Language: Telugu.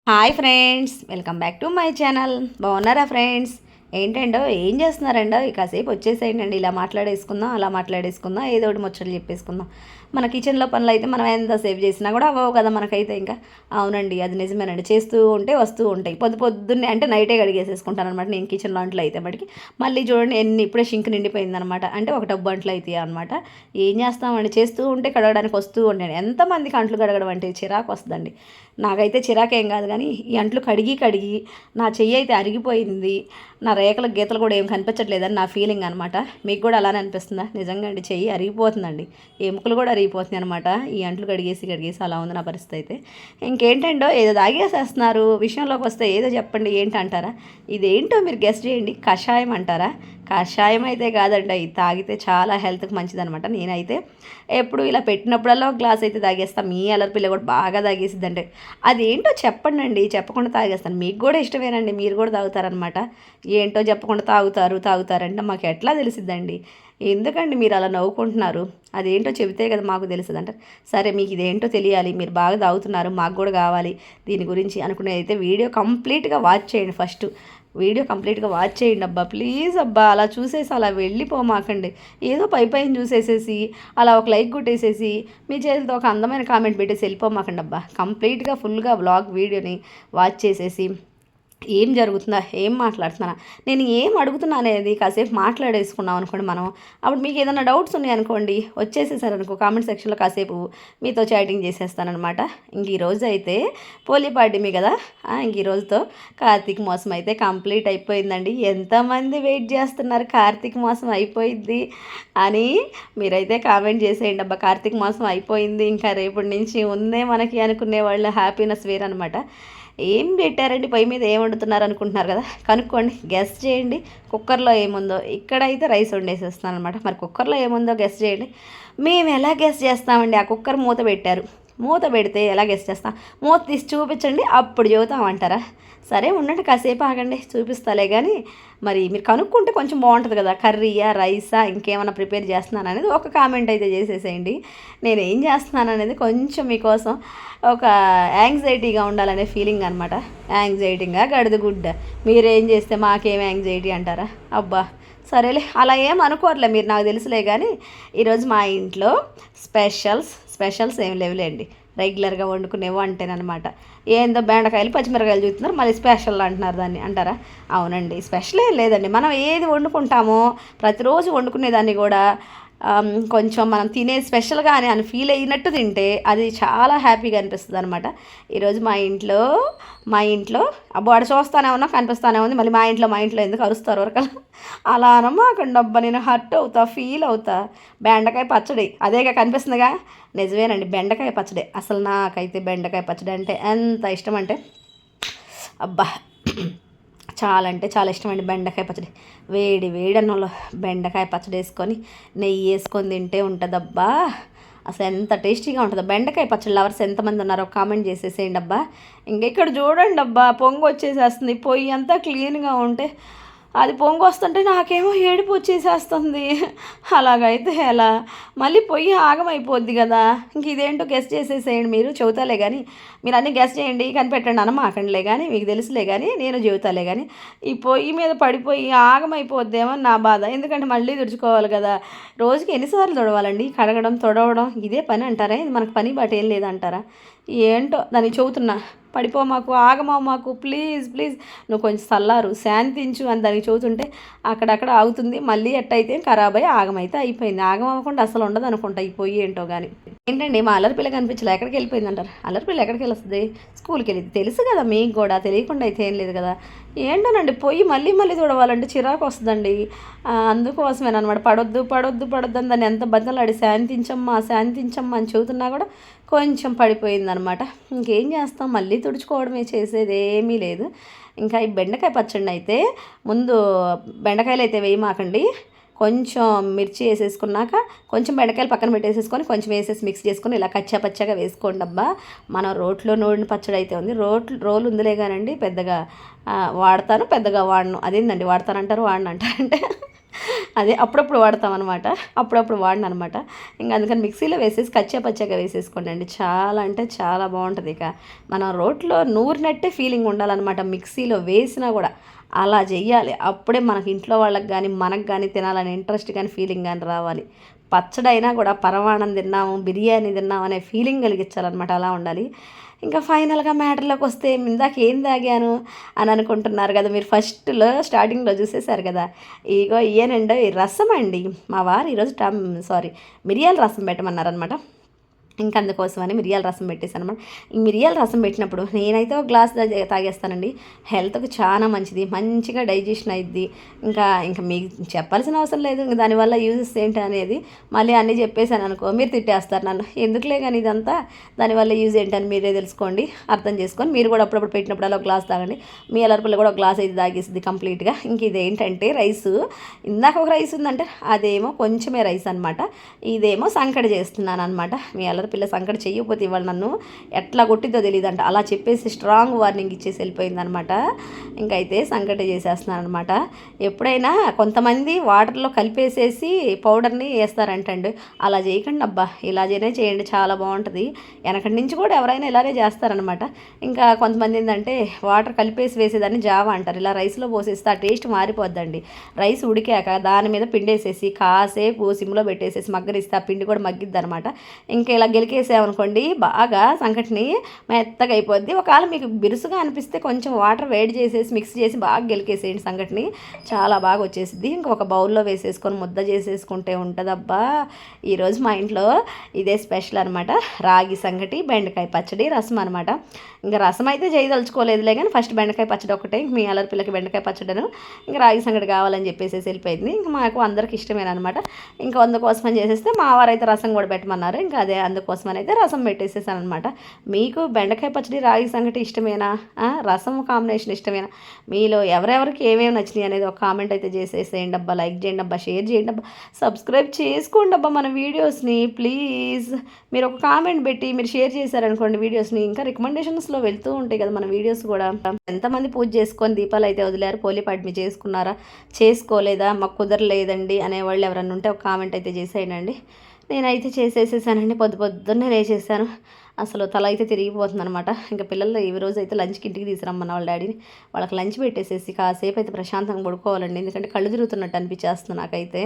Hi friends, welcome back to my channel. బాగున్నారా ఫ్రెండ్స్? ఏంటండో ఏం చేస్తున్నారండో కాసేపు వచ్చేసేయండి. ఇలా మాట్లాడేసుకుందాం, అలా మాట్లాడేసుకుందాం, ఏదో ఒకటి ముచ్చట్లు చెప్పేసుకుందాం. మన కిచెన్లో పనులు అయితే మనం ఎంత సేవ్ చేసినా కూడా అవ్వవు కదా మనకైతే. ఇంకా అవునండి, అది నిజమేనండి. చేస్తూ ఉంటే వస్తూ ఉంటాయి. పొద్దున్నే అంటే నైటే కడిగేసేసుకుంటాను అనమాట నేను కిచెన్లో అంట్లు అయితే బడికి. మళ్ళీ చూడండి ఇప్పుడే షింక్ నిండిపోయిందనమాట. అంటే ఒక టబ్బు అంట్లు అవుతాయి అనమాట. ఏం చేస్తామండి, చేస్తూ ఉంటే కడగడానికి వస్తూ ఉంటాను. ఎంతమందికి అంట్లు కడగడం అంటే చిరాకు వస్తుందండి. నాకైతే చిరాకేం కాదు, కానీ ఈ అంట్లు కడిగి నా చెయ్యి అయితే అరిగిపోయింది. నా రేఖల గీతలు కూడా ఏం కనిపించట్లేదని నా ఫీలింగ్ అనమాట. మీకు కూడా అలానే అనిపిస్తుందా? నిజంగా అండి, చెయ్యి అరిగిపోతుందండి. ఎముకలు కూడా అరిగిపోతున్నాయి అనమాట. ఈ అంట్లు కడిగేసి అలా ఉంది నా పరిస్థితి అయితే. ఇంకేంటండో ఏదో తాగేసేస్తున్నారు. విషయంలోకి వస్తే ఏదో చెప్పండి, ఏంటంటారా? ఇదేంటో మీరు గెస్ట్ చేయండి. కషాయం అంటారా? కషాయం అయితే కాదండి, ఇది తాగితే చాలా హెల్త్కి మంచిదనమాట. నేనైతే ఎప్పుడు ఇలా పెట్టినప్పుడల్లా ఒక గ్లాస్ అయితే తాగేస్తాను. మీ అల్లరి పిల్ల కూడా బాగా తాగేసిద్దంటే అదేంటో చెప్పండి. చెప్పకుండా తాగేస్తాను. మీకు కూడా ఇష్టమేనండి, మీరు కూడా తాగుతారనమాట. ఏంటో చెప్పకుండా తాగుతారంటే మాకు ఎట్లా తెలిసిద్దండి? ఎందుకండి మీరు అలా నవ్వుకుంటున్నారు? అదేంటో చెబితే కదా మాకు తెలుస్తుంది అంటారు. సరే, మీకు ఇదేంటో తెలియాలి, మీరు బాగా తాగుతున్నారు, మాకు కూడా కావాలి దీని గురించి అనుకునే అయితే వీడియో కంప్లీట్గా వాచ్ చేయండి. ఫస్ట్ వీడియో కంప్లీట్గా వాచ్ చేయండి అబ్బా, ప్లీజ్ అబ్బా. అలా చూసేసి అలా వెళ్ళిపోమాకండి. ఏదో పైన చూసేసేసి అలా ఒక లైక్ కొట్టేసేసి మీ చేతితో ఒక అందమైన కామెంట్ పెట్టేసి వెళ్ళిపోమాకండి అబ్బా. కంప్లీట్గా ఫుల్గా వ్లాగ్ వీడియోని వాచ్ చేసేసి ఏం జరుగుతుందా, ఏం మాట్లాడుతున్నా, నేను ఏం అడుగుతున్నా అనేది కాసేపు మాట్లాడేసుకున్నాం అనుకోండి మనం. అప్పుడు మీకు ఏదైనా డౌట్స్ ఉన్నాయనుకోండి, వచ్చేసేసారనుకో కామెంట్ సెక్షన్లో కాసేపు మీతో చాటింగ్ చేసేస్తానమాట. ఇంక ఈరోజు అయితే పోలీ పాడ్యమి కదా, ఇంక ఈరోజుతో కార్తీక మాసం అయితే కంప్లీట్ అయిపోయిందండి. ఎంతమంది వెయిట్ చేస్తున్నారు కార్తీక మాసం అయిపోయింది అని? మీరైతే కామెంట్ చేసేయండి అబ్బా. కార్తీక మాసం అయిపోయింది, ఇంకా రేపటి నుంచి ఉందే మనకి అనుకునే వాళ్ళు హ్యాపీనెస్ వేరనమాట. ఏం పెట్టారండి పొయ్యి మీద, ఏం వండుతున్నారు అనుకుంటున్నారు కదా? కనుక్కోండి, గెస్ చేయండి. కుక్కర్లో ఏముందో. ఇక్కడైతే రైస్ వండేసేస్తున్నాను అనమాట. మరి కుక్కర్లో ఏముందో గెస్ చేయండి. మేము ఎలా గెస్ చేస్తామండి? ఆ కుక్కర్ మూత పెట్టారు, మూత పెడితే ఎలా గెస్ చేస్తాం? మూత తీసి చూపించండి, అప్పుడు చెబుతామంటారా? సరే ఉండండి, కాసేపు ఆగండి, చూపిస్తాలే. కానీ మరి మీరు కనుక్కుంటే కొంచెం బాగుంటుంది కదా. కర్రీయా, రైసా, ఇంకేమైనా ప్రిపేర్ చేస్తున్నాను అనేది ఒక కామెంట్ అయితే చేసేసేయండి. నేను ఏం చేస్తున్నాను అనేది కొంచెం మీకోసం ఒక యాంగ్జైటీగా ఉండాలనే ఫీలింగ్ అనమాట. యాంగ్జైటీగా గడిదగుడ్డ, మీరేం చేస్తే మాకేం యాంగ్జైటీ అంటారా? అబ్బా సరేలే, అలా ఏం అనుకోవట్లే మీరు, నాకు తెలుసులే. కానీ ఈరోజు మా ఇంట్లో స్పెషల్స్ ఏం లేవులేండి. రెగ్యులర్గా వండుకునేవో అంటేనమాట. ఏందో బెండకాయలు పచ్చిమిరకాయలు చూస్తున్నారు, మళ్ళీ స్పెషల్ అంటున్నారు దాన్ని అంటారా? అవునండి, స్పెషల్ ఏం లేదండి. మనం ఏది వండుకుంటామో ప్రతిరోజు వండుకునేదాన్ని కూడా కొంచెం మనం తినే స్పెషల్గా అని ఫీల్ అయినట్టు తింటే అది చాలా హ్యాపీగా అనిపిస్తుంది అనమాట. ఈరోజు మా ఇంట్లో అబ్బో అక్కడ చూస్తానే ఉన్నా, కనిపిస్తానే ఉంది. మళ్ళీ మా ఇంట్లో ఎందుకు అరుస్తారు వరకలా? అలా అనమాకండి అబ్బా, నేను హర్ట్ అవుతా, ఫీల్ అవుతా. బెండకాయ పచ్చడి అదేగా కనిపిస్తుందిగా. నిజమేనండి, బెండకాయ పచ్చడి. అసలు నాకైతే బెండకాయ పచ్చడి అంటే ఎంత ఇష్టం అంటే అబ్బా, చాలా అంటే చాలా ఇష్టం అండి బెండకాయ పచ్చడి. వేడి అన్నంలో బెండకాయ పచ్చడి వేసుకొని నెయ్యి వేసుకొని తింటే ఉంటుందబ్బా. అసలు ఎంత టేస్టీగా ఉంటుందో. బెండకాయ పచ్చడి లవర్స్ ఎంతమంది ఉన్నారో కామెంట్ చేసేసేయండి అబ్బా. ఇంకెక్కడ చూడండి అబ్బా, పొంగు వచ్చేసేస్తుంది. పొయ్యి అంతా క్లీన్గా ఉంటే అది పొంగు వస్తుంటే నాకేమో ఏడుపు వచ్చేసేస్తుంది. అలాగైతే ఎలా? మళ్ళీ పొయ్యి ఆగమైపోద్ది కదా. ఇంక ఇదేంటో గెస్ట్ చేసేసేయండి. మీరు చెబుతాలే కానీ, మీరు అన్నీ గెస్ట్ చేయండి కనిపెట్టండి అనమాకండిలే. కానీ మీకు తెలుసులే, కానీ నేను చెబుతాలే. కానీ ఈ పొయ్యి మీద పడిపోయి ఆగమైపోద్దేమో నా బాధ. ఎందుకంటే మళ్ళీ తుడుచుకోవాలి కదా. రోజుకి ఎన్నిసార్లు తుడవాలండి? కడగడం, తుడవడం ఇదే పని అంటారా? ఇది మనకు పని బాట ఏం లేదంటారా? ఏంటో దానికి చెబుతున్నా, పడిపోమాకు, ఆగమాకు, ప్లీజ్ నువ్వు కొంచెం చల్లారు, శాంతించు అని దానికి చెబుతుంటే అక్కడక్కడ ఆగుతుంది. మళ్ళీ ఎట్టయితే ఖరాబ్ అయ్యి ఆగమైతే అయిపోయింది. ఆగమవ్వకుండా అసలు ఉండదు అనుకుంటా ఈ పొయ్యి ఏంటో. కానీ ఏంటండి, మా అల్లరి పిల్ల కనిపించలే, ఎక్కడికి వెళ్ళిపోయింది అంటారు? అల్లరి పిల్ల ఎక్కడికి వెళ్ళొస్తుంది? స్కూల్కి వెళ్ళింది. తెలుసు కదా మీకు కూడా, తెలియకుండా అయితే ఏం లేదు కదా. ఏంటోనండి, పొయ్యి మళ్ళీ చూడవాలంటే చిరాకు వస్తుందండి. అందుకోసమేనమాట. పడొద్దు అని దాన్ని ఎంత బద్దలాడి శాంతించమ్మా అని చెబుతున్నా కూడా కొంచెం పడిపోయిందనమాట. ఇంకేం చేస్తాం, మళ్ళీ తుడుచుకోవడమే, చేసేది ఏమీ లేదు. ఇంకా ఈ బెండకాయ పచ్చడి అయితే ముందు బెండకాయలు అయితే వేయమాకండి. కొంచెం మిర్చి వేసేసుకున్నాక కొంచెం బెండకాయలు పక్కన పెట్టేసేసుకొని కొంచెం వేసేసి మిక్స్ చేసుకొని ఇలా కచ్చాపచ్చగా వేసుకోండి అబ్బా. మనం రోట్లో నూడిన పచ్చడి అయితే ఉంది. రోలు ఉందిలే కానండి, పెద్దగా వాడతాను, పెద్దగా వాడను. అదేందండి, వాడతానంటారు వాడను అంటారంటే అదే అప్పుడప్పుడు వాడతామన్నమాట, అప్పుడప్పుడు వాడిననమాట. ఇంకా అందుకని మిక్సీలో వేసేసి కచ్చా పచ్చగా వేసేసుకోండి అండి, చాలా అంటే చాలా బాగుంటుంది. ఇక మనం రోట్లో నూరినట్టే ఫీలింగ్ ఉండాలన్నమాట, మిక్సీలో వేసినా కూడా అలా చెయ్యాలి. అప్పుడే మనకి ఇంట్లో వాళ్ళకి కానీ మనకు కానీ తినాలని ఇంట్రెస్ట్ కానీ ఫీలింగ్ కానీ రావాలి. పచ్చడైనా కూడా పరమాన్నం తిన్నాము, బిర్యానీ తిన్నాము అనే ఫీలింగ్ కలిగించాలన్నమాట, అలా ఉండాలి. ఇంకా ఫైనల్గా మ్యాటర్లోకి వస్తే ఇందాక ఏం తాగాను అని అనుకుంటున్నారు కదా మీరు, ఫస్ట్లో స్టార్టింగ్లో చూసేశారు కదా. ఇగో ఇయ్యనండి రసం అండి. మా వారు ఈరోజు మిరియాల రసం పెట్టమన్నారనమాట. ఇంకా అందుకోసమని మిరియాల రసం పెట్టేసాను అనమాట. ఈ మిరియాల రసం పెట్టినప్పుడు నేనైతే ఒక గ్లాస్ తాగేస్తానండి. హెల్త్కి చాలా మంచిది, మంచిగా డైజెషన్ అయ్యిద్ది. ఇంకా ఇంకా మీకు చెప్పాల్సిన అవసరం లేదు, ఇంకా దానివల్ల యూజెస్ ఏంటి అనేది. మళ్ళీ అన్నీ చెప్పేశాను అనుకో మీరు తిట్టేస్తారు నన్ను, ఎందుకులే కానీ ఇదంతా, దానివల్ల యూజ్ ఏంటని మీరే తెలుసుకోండి, అర్థం చేసుకొని మీరు కూడా అప్పుడప్పుడు పెట్టినప్పుడు అలా ఒక గ్లాస్ తాగండి. మీ అలర్పుల్లో కూడా ఒక గ్లాస్ అయితే తాగేసింది కంప్లీట్గా. ఇంక ఇదేంటంటే రైసు, ఇందాక ఒక రైస్ ఉందంటే అదేమో కొంచెమే రైస్ అనమాట, ఇదేమో సంకటి చేస్తున్నాను అనమాట. మీ పిల్ల సంకటి చెయ్యకపోతే ఇవాళ నన్ను ఎట్లా కొట్టిద్దో తెలియదంట, అలా చెప్పేసి స్ట్రాంగ్ వార్నింగ్ ఇచ్చేసి వెళ్ళిపోయిందనమాట. ఇంకైతే సంకటి చేసేస్తున్నాను అనమాట. ఎప్పుడైనా కొంతమంది వాటర్లో కలిపేసేసి పౌడర్ని వేస్తారంటండి, అలా చేయకండి అబ్బా, ఇలాగే చేయండి, చాలా బాగుంటుంది. వెనకటి నుంచి కూడా ఎవరైనా ఇలాగే చేస్తారనమాట. ఇంకా కొంతమంది ఏంటంటే వాటర్ కలిపేసి వేసేదాన్ని జావా అంటారు, ఇలా రైస్లో పోసేస్తే ఆ టేస్ట్ మారిపోద్దండి. రైస్ ఉడికాక దాని మీద పిండేసేసి కాసేపు సిమ్లో పెట్టేసేసి మగ్గరిస్తే ఆ పిండి కూడా మగ్గిద్ది అనమాట. ఇంకా ఇలా గెలికేసామనుకోండి బాగా సంకటిని మెత్తగా అయిపోద్ది. ఒకవేళ మీకు బిరుసుగా అనిపిస్తే కొంచెం వాటర్ వేడి చేసేసి మిక్స్ చేసి బాగా గెలికేసేయండి, సంకటిని చాలా బాగా వచ్చేసిద్ది. ఇంకొక బౌల్లో వేసేసుకొని ముద్ద చేసేసుకుంటే ఉంటుందబ్బా. ఈరోజు మా ఇంట్లో ఇదే స్పెషల్ అనమాట, రాగి సంగటి, బెండకాయ పచ్చడి, రసం అనమాట. ఇంకా రసం అయితే చేయదలుచుకోలేదులే కానీ ఫస్ట్ బెండకాయ పచ్చడి ఒకటే, మీ అల్లరి పిల్లకి బెండకాయ పచ్చడిను ఇంకా రాగి సంగటి కావాలని చెప్పేసి వెళ్ళిపోయింది. ఇంకా మాకు అందరికి ఇష్టమేనమాట. ఇంకా అందుకోసమని చేసేస్తే మా వారైతే రసం కూడా పెట్టమన్నారు, ఇంకా అదే అందుకోసమని అయితే రసం పెట్టేసేసాను అనమాట. మీకు బెండకాయ పచ్చడి, రాగి సంగటి ఇష్టమేనా, రసం కాంబినేషన్ ఇష్టమేనా, మీలో ఎవరెవరికి ఏమేమి నచ్చినాయి అనేది ఒక కామెంట్ అయితే చేసేసేయండి అబ్బా, లైక్ చేయండి అబ్బా, షేర్ చేయండి అబ్బా, సబ్స్క్రైబ్ చేసుకోండి అబ్బా మన వీడియోస్ని ప్లీజ్. మీరు ఒక కామెంట్ పెట్టి మీరు షేర్ చేశారనుకోండి వీడియోస్ని, ఇంకా రికమెండేషన్స్లో వెళ్తూ ఉంటాయి కదా మన వీడియోస్ కూడా. ఎంతమంది పూజ చేసుకొని దీపాలు అయితే వదిలేరు, పోలిపాటిని చేసుకున్నారా, చేసుకోలేదా, మాకు కుదరలేదండి అనేవాళ్ళు ఎవరన్నా ఉంటే ఒక కామెంట్ అయితే చేసేయండి. నేనైతే చేసేసేసానండి, పొద్దున్నే లేచేసాను, అసలు తల అయితే తిరిగిపోతుంది అనమాట. ఇంకా పిల్లలు ఈ రోజు అయితే లంచ్కి ఇంటికి తీసుకురమ్మన్న వాళ్ళ డాడీని, వాళ్ళకి లంచ్ పెట్టేసేసి కాసేపు అయితే ప్రశాంతంగా పడుకోవాలండి, ఎందుకంటే కళ్ళు తిరుగుతున్నట్టు అనిపించేస్తుంది నాకైతే.